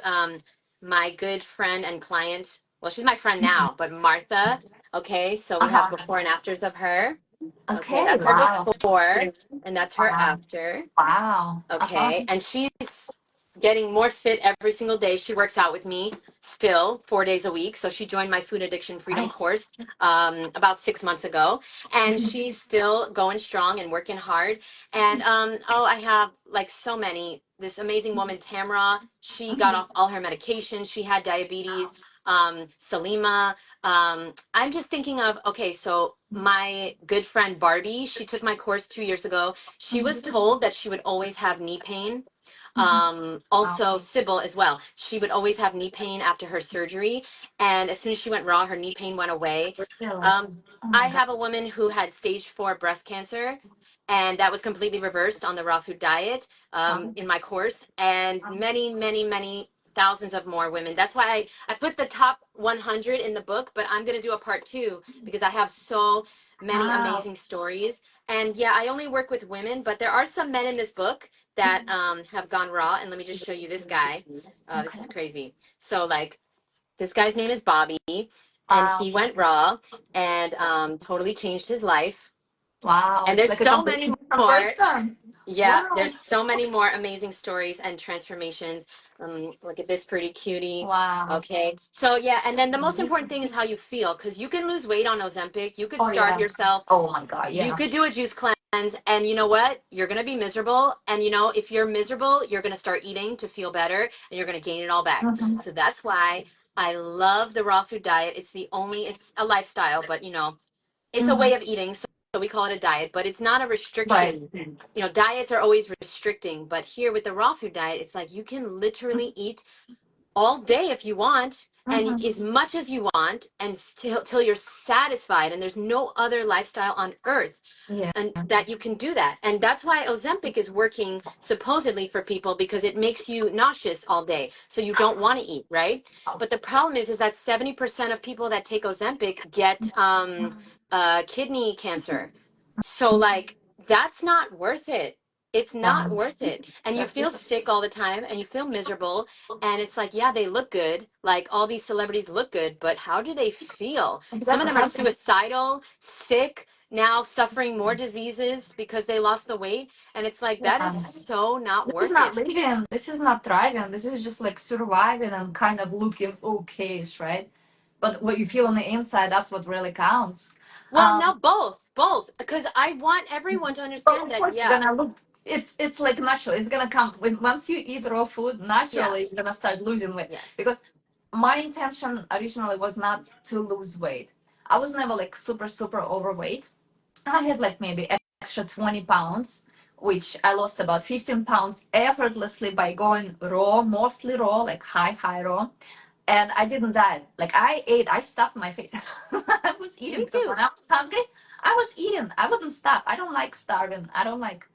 my good friend and client. Well, she's my friend now, but Martha. Okay, so we have Uh-huh. before and afters of her. Okay, Okay. that's her Wow. before, and that's her Wow. after. Wow. Uh-huh. Okay, and she's getting more fit every single day. She works out with me still 4 days a week. So she joined my food addiction freedom Nice. course about 6 months ago, and she's still going strong and working hard. And oh, I have like so many. This amazing woman, Tamra, she got off all her medications. She had diabetes. Salima. I'm just thinking of, okay, so my good friend Barbie, she took my course 2 years ago. She was told that she would always have knee pain. Wow. Also Sybil as well. She would always have knee pain after her surgery, and as soon as she went raw, her knee pain went away. Really? Um, Oh I my God. have a woman who had stage 4 breast cancer, and that was completely reversed on the raw food diet Wow. in my course, and many, many, many thousands of more women. That's why I put the top 100 in the book, but I'm going to do a part 2 because I have so many Wow. amazing stories. And yeah, I only work with women, but there are some men in this book that have gone raw. And let me just show you this guy. This Okay. is crazy. So like this guy's name is Bobby, and Wow. he went raw and totally changed his life. Wow. And It's there's like a so completely many different more. person. Yeah, Wow. there's so many more amazing stories and transformations. Look at this pretty cutie. Wow. Okay. So yeah, and then the most important thing is how you feel, because you can lose weight on Ozempic. You could Oh starve yeah. yourself. Oh my God. You Yeah. could do a juice cleanse, and you know what? You're going to be miserable. And if you're miserable, you're going to start eating to feel better, and you're going to gain it all back. Mhm. So that's why I love the raw food diet. It's a lifestyle, but it's a way Mhm. of eating. we call it a diet, but it's not a Right. restriction. You know, diets are always restricting, but here with the raw food diet, it's like you can literally eat all day if you want and Mhm. as much as you want and still till you're satisfied, and there's no other lifestyle on earth Yeah. and that you can do that. And that's why Ozempic is working supposedly for people, because it makes you nauseous all day, so you don't want to eat, right? But the problem is that 70% of people that take Ozempic get kidney cancer. So like that's not worth it. It's not Yeah. worth it. And you Exactly. feel sick all the time and you feel miserable, and it's like, yeah, they look good. Like all these celebrities look good, but how do they feel? Some of Exactly. them are How can suicidal, sick, now suffering more diseases because they lost the weight. And it's like, that is yeah. so not This is worth not it. living. This is not thriving. This is just like surviving and kind of looking okayish, right? But what you feel on the inside, that's what really counts. Well, now Um, both, because I want everyone to well, understand of that, course, you're yeah, gonna look. It's like natural. It's gonna come when once you eat raw food. yeah, Naturally, you're gonna start losing weight yes. because my intention originally was not to lose weight. I was never like super overweight. I had like maybe extra 20 pounds, which I lost about 15 pounds effortlessly by going raw, mostly raw, like high raw. And I didn't diet. Like I ate, I stuffed my face. I was eating Me because too. when I was hungry, I was eating. I wouldn't stop. I don't like starving. I don't like.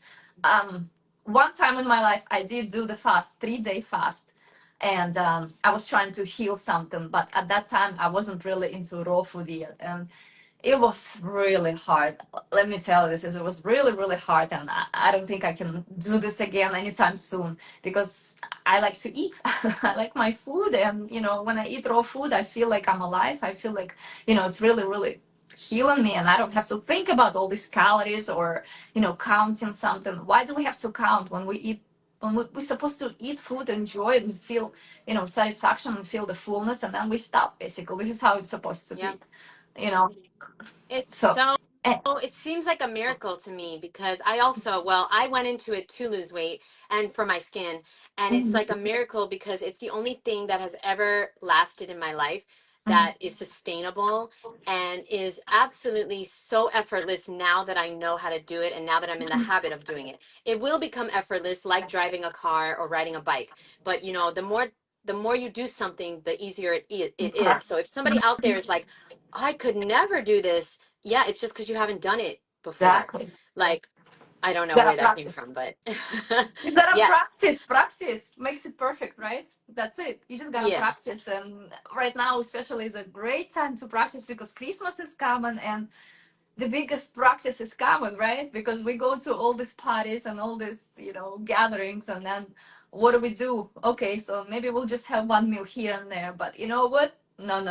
Um, One time in my life, I did do the fast, 3-day fast, and I was trying to heal something. But at that time, I wasn't really into raw food yet, and it was really hard. Let me tell you this, it was really hard, and I don't think I can do this again anytime soon because I like to eat. I like my food, and when I eat raw food, I feel like I'm alive. I feel like it's really healing me, and I don't have to think about all these calories or counting something. Why do we have to count when we eat? When we're supposed to eat food, enjoy it, and feel satisfaction and feel the fullness, and then we stop. Basically, this is how it's supposed to Yeah. be. You know, It's so. so, eh, it seems like a miracle to me, because I also, well, I went into it to lose weight and for my skin. And it's mhm, like a miracle because it's the only thing that has ever lasted in my life mhm, that is sustainable and is absolutely so effortless now that I know how to do it and now that I'm in the habit of doing it. It will become effortless like driving a car or riding a bike. But the more you do something, the easier it is. So if somebody out there is like, I could never do this. Yeah, it's just because you haven't done it before. exactly. Like, I don't know Gotta where that came practice. from, but You gotta yes. practice. Practice makes it perfect, right? That's it. You just gotta Yeah. practice. And right now, especially, is a great time to practice because Christmas is coming and the biggest practice is coming, right? Because we go to all these parties and all these, gatherings, and then what do we do? Okay, so maybe we'll just have one meal here and there, but you know what? No.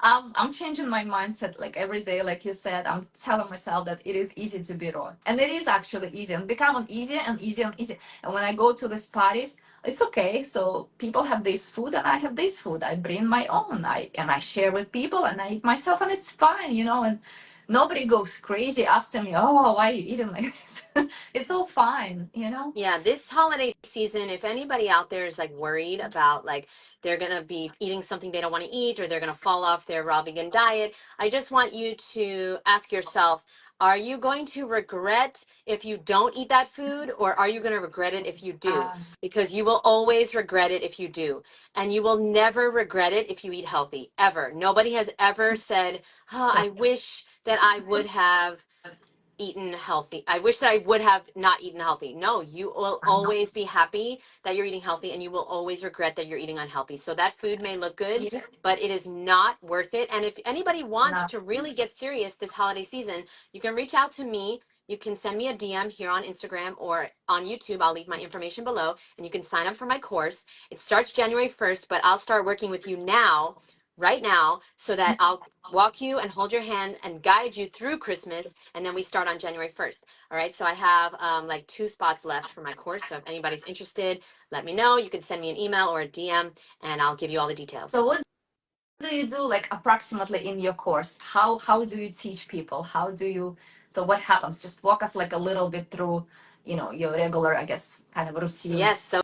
I'm changing my mindset like every day, like you said. I'm telling myself that it is easy to be raw, and it is actually easy, and becoming easier and easier and easier. And when I go to these parties, it's okay. So people have this food and I have this food. I bring my own. I share with people and I eat myself, and it's fine. And nobody goes crazy after me. Oh, why are you eating like this? It's all fine. Yeah, this holiday season, if anybody out there is like worried about like they're gonna be eating something they don't want to eat or they're gonna fall off their raw vegan diet, I just want you to ask yourself, are you going to regret if you don't eat that food, or are you going to regret it if you do? Um, Because you will always regret it if you do. And you will never regret it if you eat healthy, ever. Nobody has ever said, oh, I wish that I would have eaten healthy. I wish that I would have not eaten healthy. No, you will always be happy that you're eating healthy, and you will always regret that you're eating unhealthy. So that food may look good, yeah, but it is not worth it. And if anybody wants to not. really get serious this holiday season, you can reach out to me. You can send me a DM here on Instagram or on YouTube. I'll leave my information below, and you can sign up for my course. It starts January 1st, but I'll start working with you now, right now, so that I'll walk you and hold your hand and guide you through Christmas, and then we start on January 1st. All right, so I have like 2 spots left for my course. So if anybody's interested, let me know. You can send me an email or a DM, and I'll give you all the details. So what do you do like approximately in your course? How do you teach people? How do you? So what happens? Just walk us like a little bit through, your regular, I guess, kind of routine. Yes, so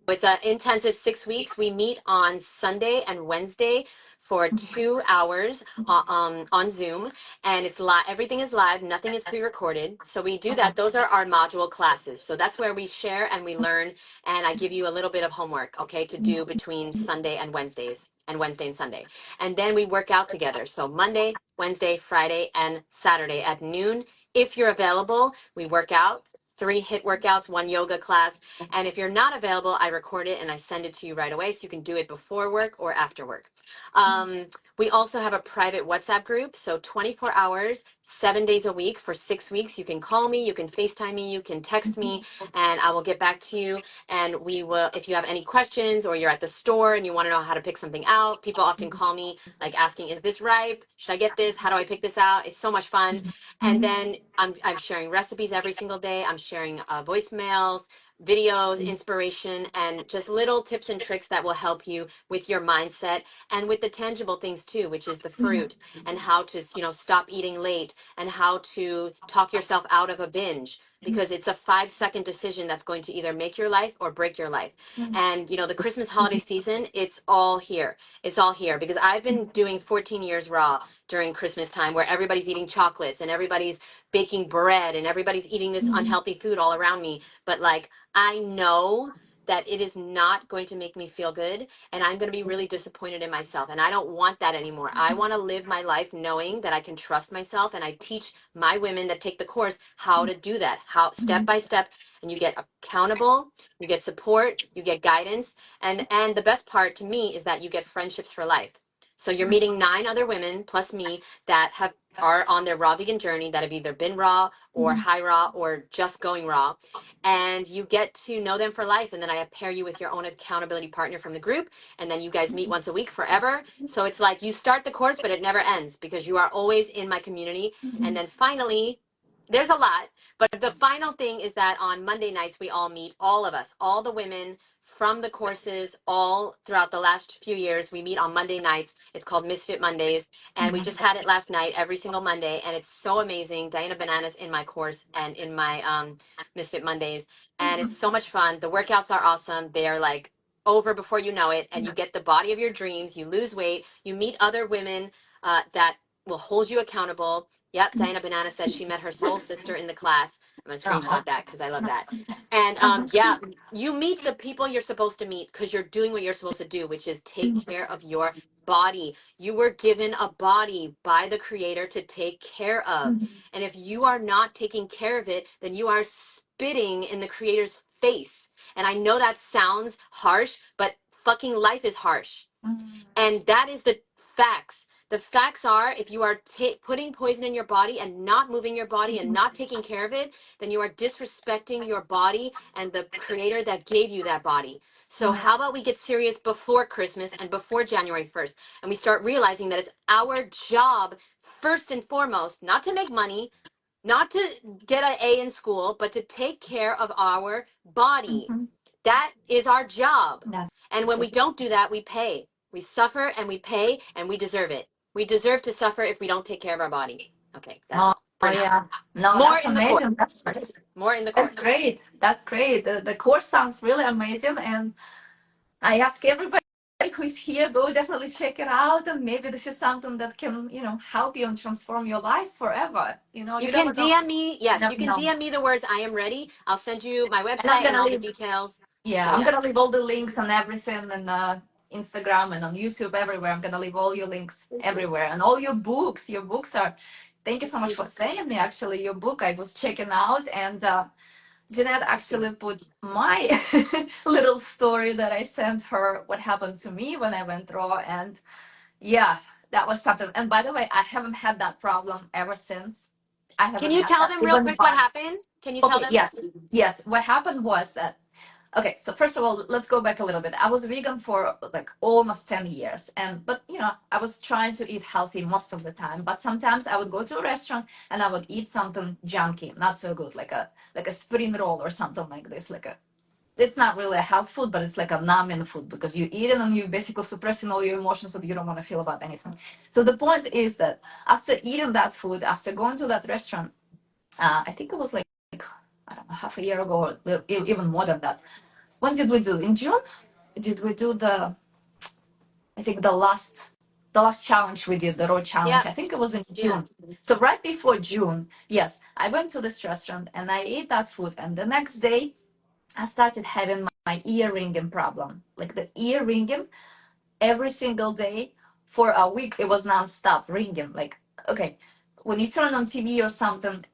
It's an intensive 6 weeks. We meet on Sunday and Wednesday for 2 hours on Zoom, and it's live. Everything is live. Nothing is pre-recorded. So we do that. Those are our module classes. So that's where we share and we learn, and I give you a little bit of homework, okay, to do between Sunday and Wednesdays, and Wednesday and Sunday. And then we work out together. So Monday, Wednesday, Friday, and Saturday at noon. If you're available, we work out. 3 HIIT workouts, 1 yoga class. And if you're not available, I record it and I send it to you right away so you can do it before work or after work. We also have a private WhatsApp group. So 24 hours, 7 days a week for 6 weeks. You can call me, you can FaceTime me, you can text me, and I will get back to you. And we will, if you have any questions or you're at the store and you want to know how to pick something out, people often call me like asking, is this ripe? Should I get this? How do I pick this out? It's so much fun. And then I'm sharing recipes every single day. I'm sharing voicemails, videos, inspiration, and just little tips and tricks that will help you with your mindset and with the tangible things too, which is the fruit and how to, stop eating late and how to talk yourself out of a binge, because it's a 5-second decision that's going to either make your life or break your life. And, the Christmas holiday season, it's all here. It's all here because I've been doing 14 years raw during Christmas time where everybody's eating chocolates and everybody's baking bread and everybody's eating this unhealthy food all around me. But like, I know that it is not going to make me feel good and I'm going to be really disappointed in myself. And I don't want that anymore. I want to live my life knowing that I can trust myself, and I teach my women that take the course how to do that, how step by step, and you get accountable, you get support, you get guidance. And the best part to me is that you get friendships for life. So you're meeting 9 other women plus me that are on their raw vegan journey, that have either been raw or high raw or just going raw, and you get to know them for life. And then I pair you with your own accountability partner from the group, and then you guys meet once a week forever. So it's like you start the course but it never ends because you are always in my community. And then finally, there's a lot, but the final thing is that on Monday nights we all meet, all of us, all the women from the courses, all throughout the last few years. We meet on Monday nights. It's called Misfit Mondays, and we just had it last night, every single Monday, and it's so amazing. Diana Bananas in my course and in my Misfit Mondays, and it's so much fun. The workouts are awesome. They are like over before you know it, and you get the body of your dreams. You lose weight. You meet other women that will hold you accountable. Yep, Diana Banana says she met her soul sister in the class. I'm gonna screenshot that because I love that. And yeah, you meet the people you're supposed to meet because you're doing what you're supposed to do, which is take care of your body. You were given a body by the creator to take care of. And if you are not taking care of it, then you are spitting in the creator's face. And I know that sounds harsh, but fucking life is harsh. And that is the facts. The facts are, if you are putting poison in your body and not moving your body and not taking care of it, then you are disrespecting your body and the creator that gave you that body. So how about we get serious before Christmas and before January 1st, and we start realizing that it's our job, first and foremost, not to make money, not to get an A in school, but to take care of our body. That is our job. And when we don't do that, we pay. We suffer and we pay, and we deserve it. We deserve to suffer if we don't take care of our body. Okay, that's all for now. Yeah. No, More that's in the course. amazing. That's More in the course. great. That's great. The course sounds really amazing, and I ask everybody who's here, go definitely check it out, and maybe this is something that can, help you and transform your life forever. You You can never know. DM me. Yes, Never you can know. DM me the words "I am ready." I'll send you my And I'm website and gonna all the leave. details. Yeah, So I'm yeah. gonna leave all the links and everything, and Instagram and on YouTube, everywhere. I'm gonna leave all your links everywhere, and all your books. Your books are. Thank you so much for sending me. Actually, your book I was checking out, and Jeanette actually put my little story that I sent her, what happened to me when I went raw, and yeah, that was something. And by the way, I haven't had that problem ever since. I Can haven't you had tell that them real even quick what once. happened? Can you tell Okay, them? yes. What happened was that, okay, so first of all, let's go back a little bit. I was vegan for like almost 10 years. But I was trying to eat healthy most of the time. But sometimes I would go to a restaurant and I would eat something junky, not so good, like a spring roll or something like this, it's not really a health food, but it's like a numbing food because you eat it and you basically suppressing all your emotions so you don't want to feel about anything. So the point is that after eating that food, after going to that restaurant, I think it was like, I don't know, half a year ago or even more than that, when did we do? In June? Did we do the? I think the last challenge we did, the raw challenge. Yep, I think it was in June. June. So right before June, yes, I went to this restaurant and I ate that food, and the next day I started having my ear ringing problem, like the ear ringing every single day for a week. It was nonstop ringing. Like, okay, when you turn on TV or something,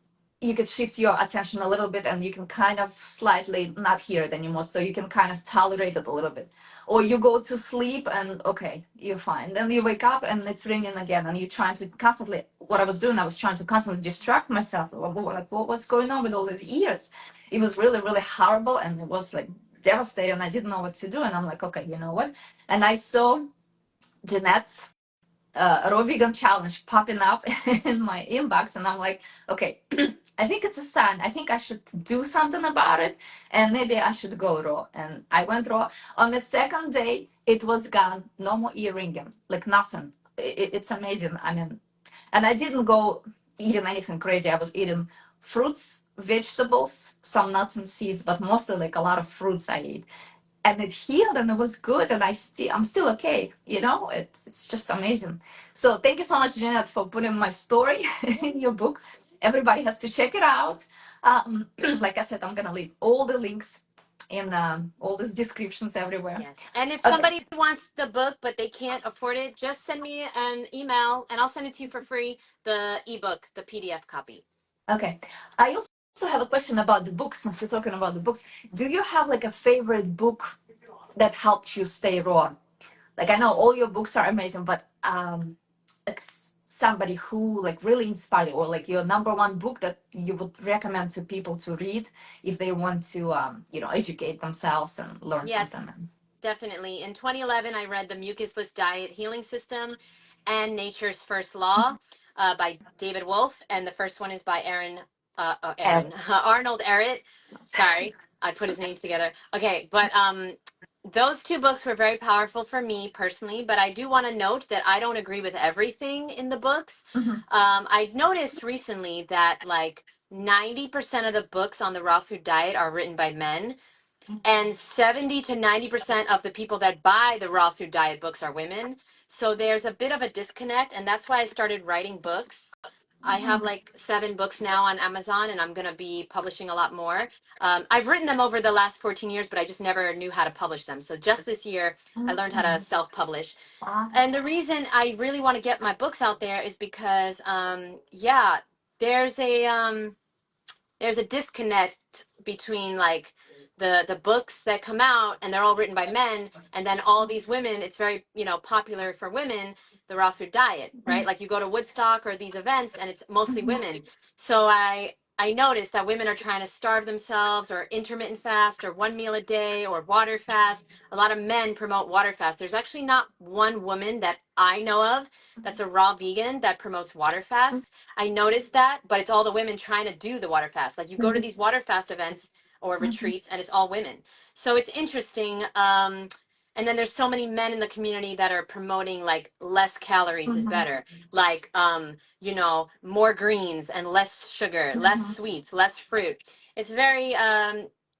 you could shift your attention a little bit and you can kind of slightly not hear it anymore. So you can kind of tolerate it a little bit. Or you go to sleep and okay, you're fine. Then you wake up and it's ringing again, and you're trying to constantly. What I was doing, I was trying to constantly distract myself. Like, what's going on with all these ears? It was really, really horrible, and it was like devastating. I didn't know what to do, and I'm like, okay, you know what? And I saw Jeanette's raw vegan challenge popping up in my inbox, and I'm like, okay, I think it's a sign. I think I should do something about it, and maybe I should go raw. And I went raw. On the second day, it was gone. No more ear ringing, like nothing. It's amazing. I mean, and I didn't go eating anything crazy. I was eating fruits, vegetables, some nuts and seeds, but mostly like a lot of fruits I ate, and it healed and it was good, and I'm still okay, it's just amazing. So thank you so much, Janet, for putting my story in your book. Everybody has to check it out. Like I said, I'm gonna leave all the links in all these descriptions everywhere. Yes. And if Okay. somebody wants the book but they can't afford it, just send me an email and I'll send it to you for free, the ebook, the PDF copy. Okay, I also have a question about the books. Since we're talking about the books, do you have like a favorite book that helped you stay raw? Like, I know all your books are amazing, but like somebody who like really inspired you, or like your number one book that you would recommend to people to read if they want to educate themselves and learn Yes, something. definitely. In 2011, I read The Mucusless Diet Healing System and Nature's First Law by David Wolfe. And the first one is by And Arnold Ehret. Sorry, I put his names together. Okay, but those two books were very powerful for me personally. But I do want to note that I don't agree with everything in the books. Mhm. I noticed recently that like 90% of the books on the raw food diet are written by men, and 70 to 90% of the people that buy the raw food diet books are women. So there's a bit of a disconnect, and that's why I started writing books. I have like 7 books now on Amazon, and I'm going to be publishing a lot more. I've written them over the last 14 years, but I just never knew how to publish them. So just this year, I learned how to self-publish. And the reason I really want to get my books out there is because, yeah, there's a there's a disconnect between like the books that come out and they're all written by men, and then all these women, it's very popular for women, the raw food diet, right? Like you go to Woodstock or these events and it's mostly women. So I noticed that women are trying to starve themselves or intermittent fast or 1 meal a day or water fast. A lot of men promote water fast. There's actually not one woman that I know of that's a raw vegan that promotes water fast. I noticed that, but it's all the women trying to do the water fast. Like you go to these water fast events or retreats and it's all women. So it's interesting. And then there's so many men in the community that are promoting like less calories is better. Like, more greens and less sugar, less sweets, less fruit. It's very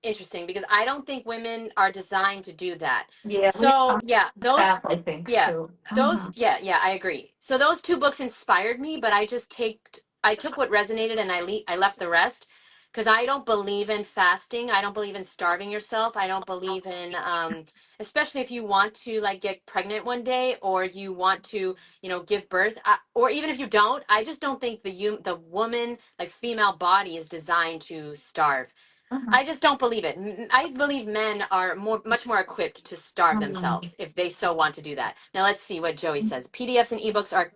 interesting because I don't think women are designed to do that. Yeah, we So yeah, those, I think yeah, too. yeah, I agree. So those 2 books inspired me, but I took what resonated and I left the rest because I don't believe in fasting. I don't believe in starving yourself. I don't believe in especially if you want to like get pregnant one day or you want to, give birth, or even if you don't, I just don't think the woman, like female body is designed to starve. I just don't believe it. I believe men are much more equipped to starve themselves if they so want to do that. Now let's see what Joey says. PDFs and ebooks are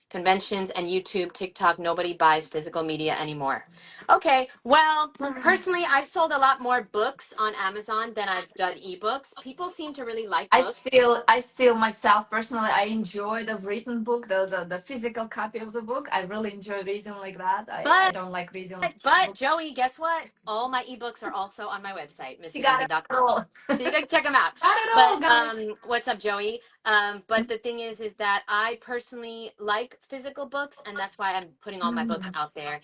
conventions and YouTube, TikTok. Nobody buys physical media anymore. Okay, well, personally, I've sold a lot more books on Amazon than I've done ebooks. People seem to really like books. I still myself personally, I enjoy the written book, the physical copy of the book. I really enjoy reading like that. I But don't like reading but books. Joey, guess what? All my ebooks are also on my website, She got it MsFitVegan.com. all. So you can check them out. Got it all, But guys. what's up, Joey? But the thing is that I personally like physical books, and that's why I'm putting all my books out there.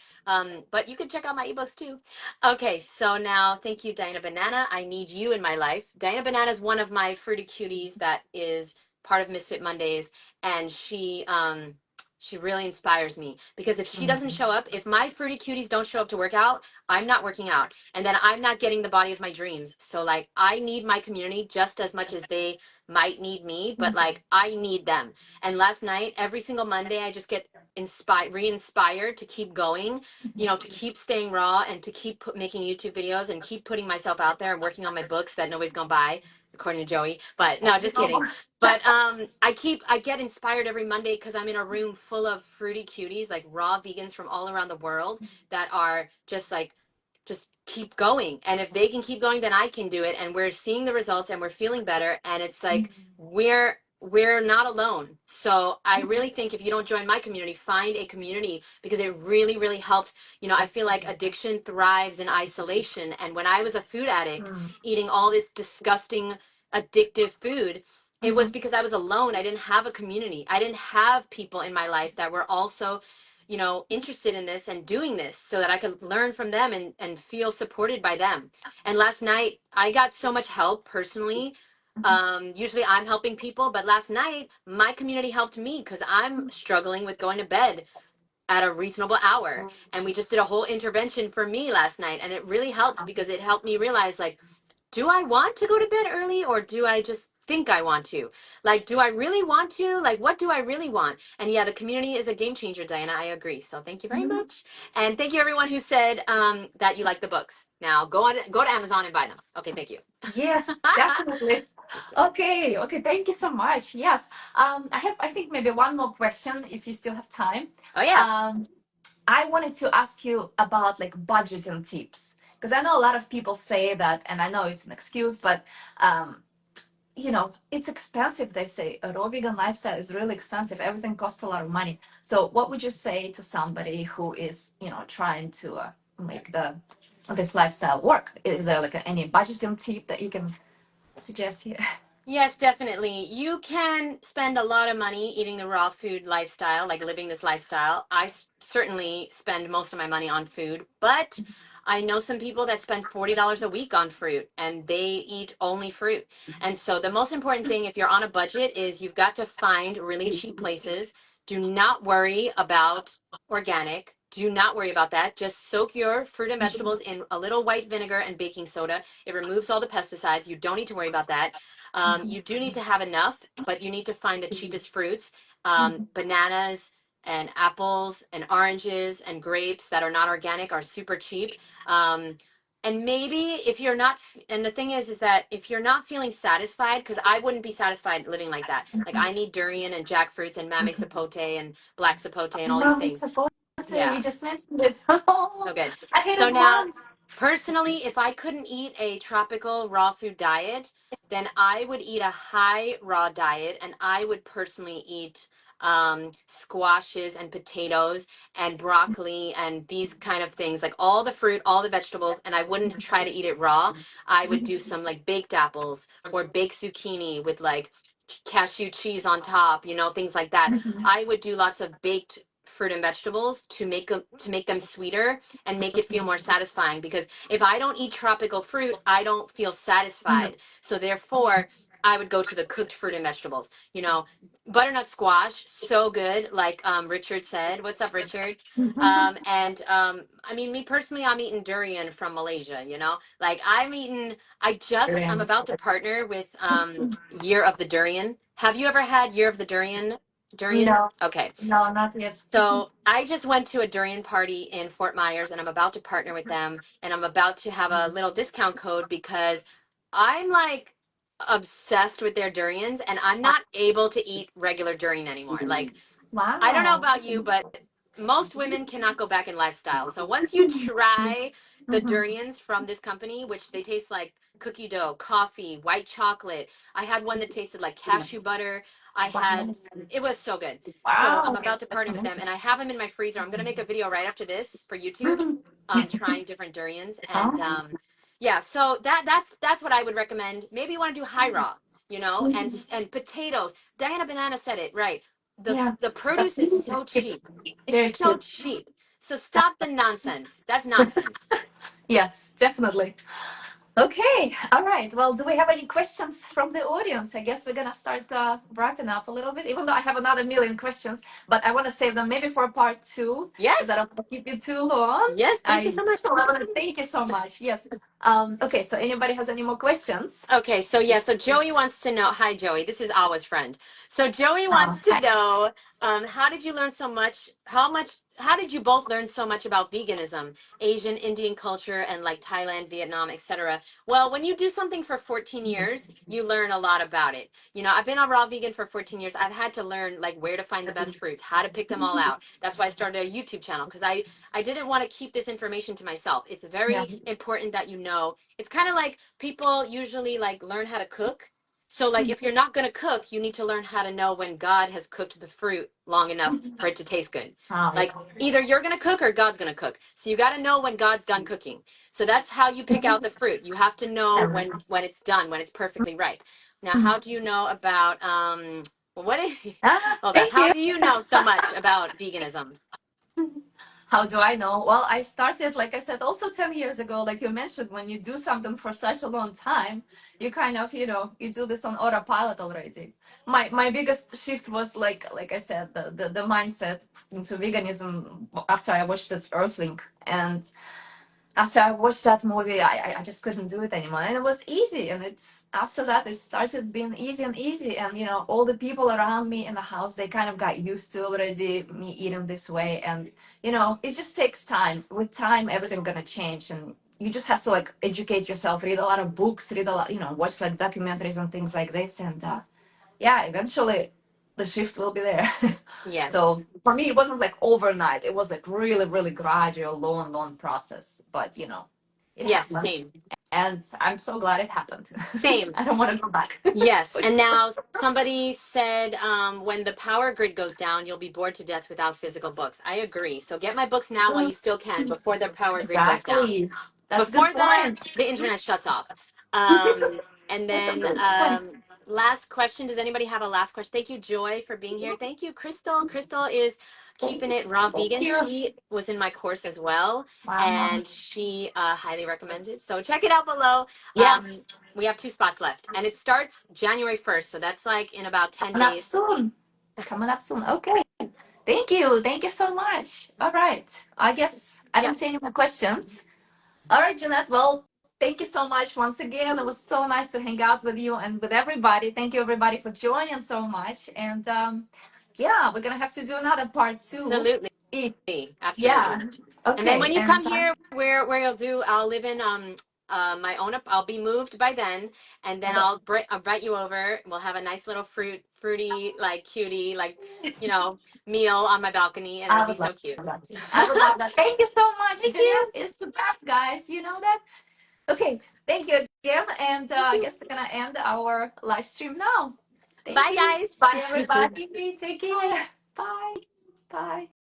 But you can check out my ebooks too. Okay, so now thank you, Diana Banana. I need you in my life. Diana Banana is one of my fruity cuties that is part of Misfit Mondays, and she really inspires me because if she doesn't show up, if my fruity cuties don't show up to work out, I'm not working out, and then I'm not getting the body of my dreams. So like I need my community just as much as they might need me, but like I need them. And last night, every single Monday, I just get inspired, re-inspired to keep going, you know, to keep staying raw and to keep making YouTube videos and keep putting myself out there and working on my books that nobody's gonna buy, according to Joey. But no, just kidding. But I get inspired every Monday because I'm in a room full of fruity cuties, like raw vegans from all around the world that are just like just keep going. And if they can keep going, then I can do it. And we're seeing the results and we're feeling better. And it's like we're not alone. So I really think if you don't join my community, find a community because it really, really helps. You know, I feel like addiction thrives in isolation. And when I was a food addict, eating all this disgusting, addictive food, it was because I was alone. I didn't have a community. I didn't have people in my life that were also, you know, interested in this and doing this so that I could learn from them and feel supported by them. And last night I got so much help personally. Usually I'm helping people, but last night my community helped me because I'm struggling with going to bed at a reasonable hour. And we just did a whole intervention for me last night. And it really helped because it helped me realize like, do I want to go to bed early or do I just think I want to? Like, do I really want to? Like, what do I really want? And yeah, the community is a game changer, Diana. I agree. So thank you very much. And thank you everyone who said that you like the books. Now go to Amazon and buy them. Okay, thank you. Yes, definitely. Okay, okay, thank you so much. Yes. I have, I think, maybe one more question if you still have time. Oh yeah. Um, I wanted to ask you about like budgeting tips because I know a lot of people say that, and I know it's an excuse, but um, you know, it's expensive. They say a raw vegan lifestyle is really expensive. Everything costs a lot of money. So, what would you say to somebody who is, you know, trying to make the this lifestyle work? Is there like any budgeting tip that you can suggest here? Yes, definitely. You can spend a lot of money eating the raw food lifestyle, like living this lifestyle. Certainly spend most of my money on food, but I know some people that spend $40 a week on fruit and they eat only fruit. And so the most important thing if you're on a budget is you've got to find really cheap places. Do not worry about organic. Do not worry about that. Just soak your fruit and vegetables in a little white vinegar and baking soda. It removes all the pesticides. You don't need to worry about that. You do need to have enough, but you need to find the cheapest fruits, bananas and apples and oranges and grapes that are not organic are super cheap. And maybe if you're not, and the thing is that if you're not feeling satisfied, because I wouldn't be satisfied living like that. Like I need durian and jackfruits and mame sapote and black sapote and all these Mommy things. support. Yeah, You just mentioned it. so good. I hate So it now, once. personally, if I couldn't eat a tropical raw food diet, then I would eat a high raw diet and I would personally eat squashes and potatoes and broccoli and these kind of things, like all the fruit, all the vegetables, and I wouldn't try to eat it raw. I would do some like baked apples or baked zucchini with like cashew cheese on top, you know, things like that. I would do lots of baked fruit and vegetables to make them sweeter and make it feel more satisfying because if I don't eat tropical fruit, I don't feel satisfied. So therefore, I would go to the cooked fruit and vegetables. You know, butternut squash, so good. Like Richard said, what's up, Richard? I mean, me personally, I'm eating durian from Malaysia. You know, like I'm about to partner with Year of the Durian. Have you ever had Year of the Durian? Durians? No, Okay. no, not yet. So I just went to a durian party in Fort Myers and I'm about to partner with them and I'm about to have a little discount code because I'm like obsessed with their durians and I'm not able to eat regular durian anymore. Like, I don't know Wow. about you, but most women cannot go back in lifestyle. So once you try the durians from this company, which they taste like cookie dough, coffee, white chocolate. I had one that tasted like cashew butter. Wow. It was so good. So I'm Wow. about to That's partner with them amazing. and I have them in my freezer. I'm going to make a video right after this for YouTube, trying different durians. And Oh. yeah, so that's what I would recommend. Maybe you want to do high raw. you know, and potatoes. Diana Banana said it right. Yeah. The produce is so cheap. It's Very so cheap. cheap. So stop the nonsense. That's nonsense. Yes, definitely. Okay, all right. Well, do we have any questions from the audience? I guess we're gonna start wrapping up a little bit, even though I have another million questions, but I want to save them maybe for part two, Yes. because I don't want to keep you too long. Yes. Thank you I so much. thank you so much. Yes. Okay, so anybody has any more questions? Okay, so yeah, so Joey wants to know. Hi, Joey. This is Awa's friend. So Joey wants to Hi. know, how did you learn so much? How did you both learn so much about veganism, Asian, Indian culture, and like Thailand, Vietnam, etc.? Well, when you do something for 14 years, you learn a lot about it. You know, I've been a raw vegan for 14 years. I've had to learn like where to find the best fruits, how to pick them all out. That's why I started a YouTube channel, because I didn't want to keep this information to myself. It's Yeah. very important that you know. It's kind of like people usually like learn how to cook. So like if you're not going to cook, you need to learn how to know when God has cooked the fruit long enough for it to taste good. Oh, Like either you're going to cook or God's going to cook. So you got to know when God's done cooking. So that's how you pick out the fruit. You have to know when it's done, when it's perfectly ripe. Now, how do you know about what is, hold on. Thank How you. do you know so much about veganism? How do I know? Well, I started, like I said, also 10 years ago. Like you mentioned, when you do something for such a long time, you kind of, you do this on autopilot already. My biggest shift was like I said, the mindset into veganism after I watched that Earthling. And after I watched that movie, I just couldn't do it anymore. And it was easy. And it's after that, it started being easy and easy. And, all the people around me in the house, they kind of got used to already me eating this way. And, it just takes time. With time, everything gonna change. And you just have to like educate yourself, read a lot of books, read a lot, watch like documentaries and things like this. And yeah, eventually the shift will be there. Yes. So for me, it wasn't like overnight. It was like really, really gradual, long process. But it Yes, happened, same. and I'm so glad it happened. Same. I don't want to go back. Yes, and now somebody said when the power grid goes down, you'll be bored to death without physical books. I agree. So get my books now while you still can, before the power grid goes down, Exactly. That's a before good point. the internet shuts off. And That's a then good point. last question. Does anybody have a last question? Thank you, Joy, for being here. Thank you, Crystal. Crystal is keeping it raw vegan. Here. She was in my course as well, Wow. and she highly recommends it. So check it out below. Yes. We have 2 spots left, and it starts January 1st. So that's like in about 10 Coming up days. soon. Coming up soon. Okay. Thank you. Thank you so much. All right. I guess I Yeah. don't see any more questions. All right, Jeanette. Well, thank you so much once again. It was so nice to hang out with you and with everybody. Thank you, everybody, for joining so much. And yeah, we're going to have to do another part two. Absolutely. E- Absolutely. Yeah. And then Okay. when you And come here, where you'll do, I'll live in my own. I'll be moved by then, and then I'll invite you over. We'll have a nice little fruity, like cutie, like meal on my balcony, and it'll I be would love so cute. that. I would love that. Thank you so much, Thank you. Jeanette. It's the best, guys. You know that? Okay. Thank you again. And Thank I you. guess we're going to end our live stream now. Thank Bye, you. guys. Bye, everybody. Take care. Bye. Bye.